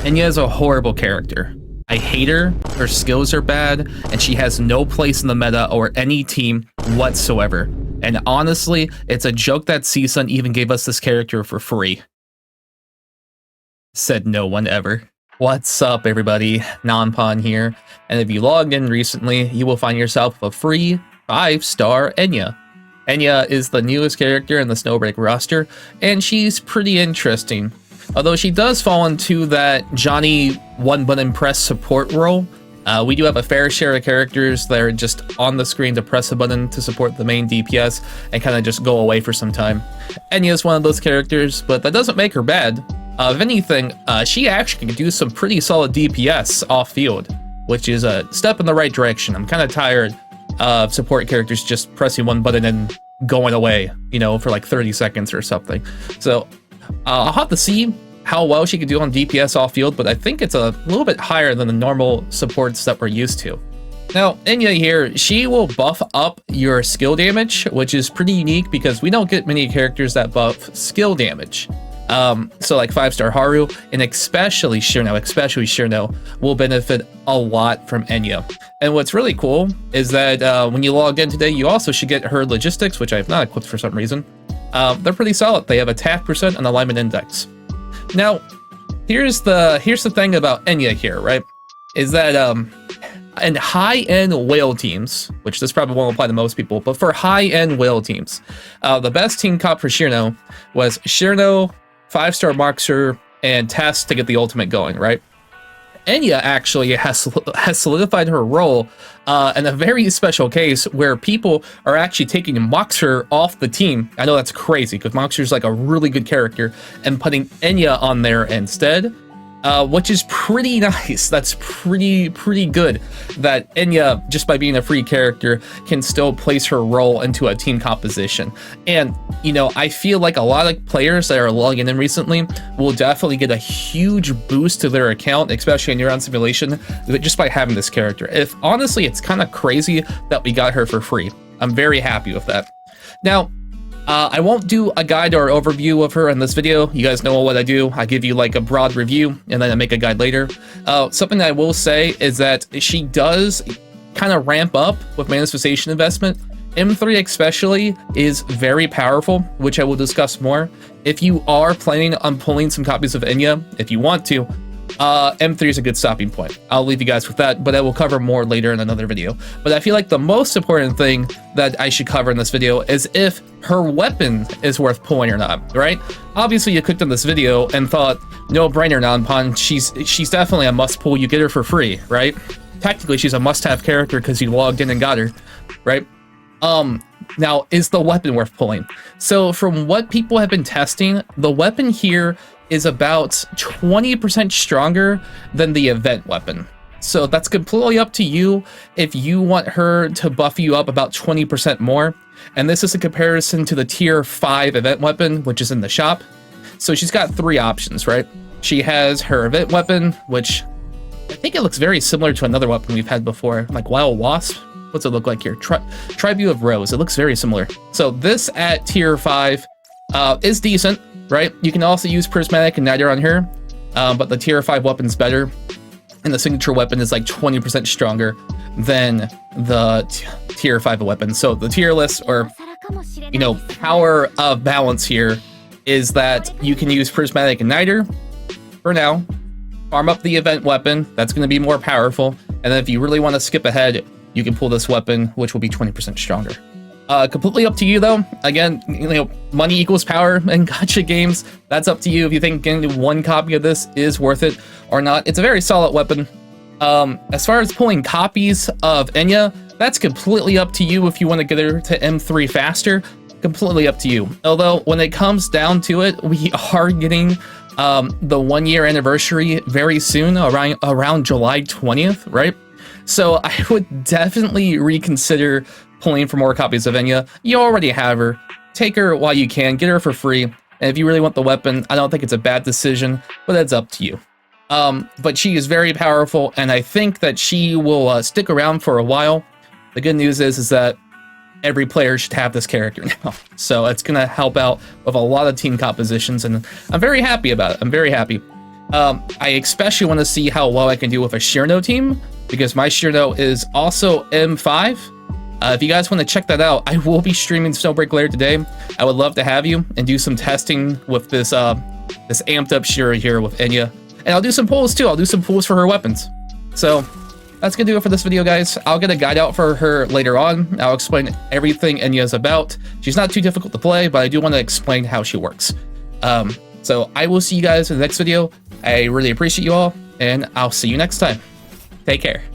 Enya is a horrible character. I hate her skills are bad, and she has no place in the meta or any team whatsoever. And honestly, it's a joke that CSUN even gave us this character for free. Said no one ever. What's up, everybody? Nonpon here, and if you logged in recently, you will find yourself a free 5-star Enya. Enya is the newest character in the Snowbreak roster, and she's pretty interesting. Although she does fall into that Johnny one-button press support role, we do have a fair share of characters that are just on the screen to press a button to support the main DPS and kind of just go away for some time. Enya is one of those characters, but that doesn't make her bad. If anything, she actually can do some pretty solid DPS off-field, which is a step in the right direction. I'm kind of tired of support characters just pressing one button and going away, you know, for like 30 seconds or something. So I'll have to see how well she can do on DPS off-field, but I think it's a little bit higher than the normal supports that we're used to. Now, Enya here, she will buff up your skill damage, which is pretty unique because we don't get many characters that buff skill damage. So like 5-star Haru, and especially Cherno will benefit a lot from Enya. And what's really cool is that when you log in today, you also should get her logistics, which I have not equipped for some reason. They're pretty solid. They have attack percent and alignment index. Now, here's the thing about Enya here, right? Is that in high-end whale teams, which this probably won't apply to most people, but for high-end whale teams, the best team comp for Cherno was Cherno, 5-star Moxer, and Test to get the ultimate going, right? Enya actually has solidified her role in a very special case where people are actually taking Moxer off the team. I know that's crazy because Moxer's like a really good character, and putting Enya on there instead, which is pretty nice. That's pretty good that Enya, just by being a free character, can still place her role into a team composition. And, you know, I feel like a lot of players that are logging in recently will definitely get a huge boost to their account, especially in Neuron Simulation, just by having this character. Honestly, it's kind of crazy that we got her for free. I'm very happy with that. Now, I won't do a guide or overview of her in this video. You guys know what I do. I give you like a broad review and then I make a guide later. Something I will say is that she does kind of ramp up with manifestation investment. M3 especially is very powerful, which I will discuss more. If you are planning on pulling some copies of Enya, if you want to, M3 is a good stopping point. I'll leave you guys with that, but I will cover more later in another video. But I feel like the most important thing that I should cover in this video is if her weapon is worth pulling or not, right? Obviously, you clicked on this video and thought, no brainer, Nonpon, she's definitely a must pull. You get her for free, right? Technically, she's a must-have character because you logged in and got her, right? Now, is the weapon worth pulling? So from what people have been testing, the weapon here is about 20% stronger than the event weapon. So that's completely up to you if you want her to buff you up about 20% more. And this is a comparison to the tier 5 event weapon, which is in the shop. So she's got 3 options, right? She has her event weapon, which I think it looks very similar to another weapon we've had before, like Wild Wasp. What's it look like here? Tribute of Rose. It looks very similar. So this at tier 5 is decent, right? You can also use Prismatic Igniter on her, but the tier 5 weapon's better. And the signature weapon is like 20% stronger than the tier 5 weapon. So the tier list, or, you know, power of balance here is that you can use Prismatic Igniter for now, farm up the event weapon. That's going to be more powerful. And then if you really want to skip ahead, you can pull this weapon, which will be 20% stronger. Completely up to you, though. Again, you know, money equals power in gacha games. That's up to you if you think getting 1 copy of this is worth it or not. It's a very solid weapon. As far as pulling copies of Enya, that's completely up to you if you want to get her to M3 faster. Completely up to you. Although, when it comes down to it, we are getting the 1-year anniversary very soon, around July 20th, right? So I would definitely reconsider pulling for more copies of Enya. You already have her. Take her while you can. Get her for free. And if you really want the weapon, I don't think it's a bad decision, but that's up to you. But she is very powerful, and I think that she will stick around for a while. The good news is that every player should have this character now. So it's going to help out with a lot of team compositions, and I'm very happy about it. I'm very happy. I especially want to see how well I can do with a Cherno team, because my Cherno is also M5. If you guys want to check that out, I will be streaming Snowbreak later today. I would love to have you and do some testing with this this amped up Shira here with Enya. And I'll do some pulls too. I'll do some pulls for her weapons. So that's gonna do it for this video, guys. I'll get a guide out for her later on. I'll explain everything Enya's about. She's not too difficult to play, but I do want to explain how she works. So I will see you guys in the next video. I really appreciate you all, and I'll see you next time. Take care.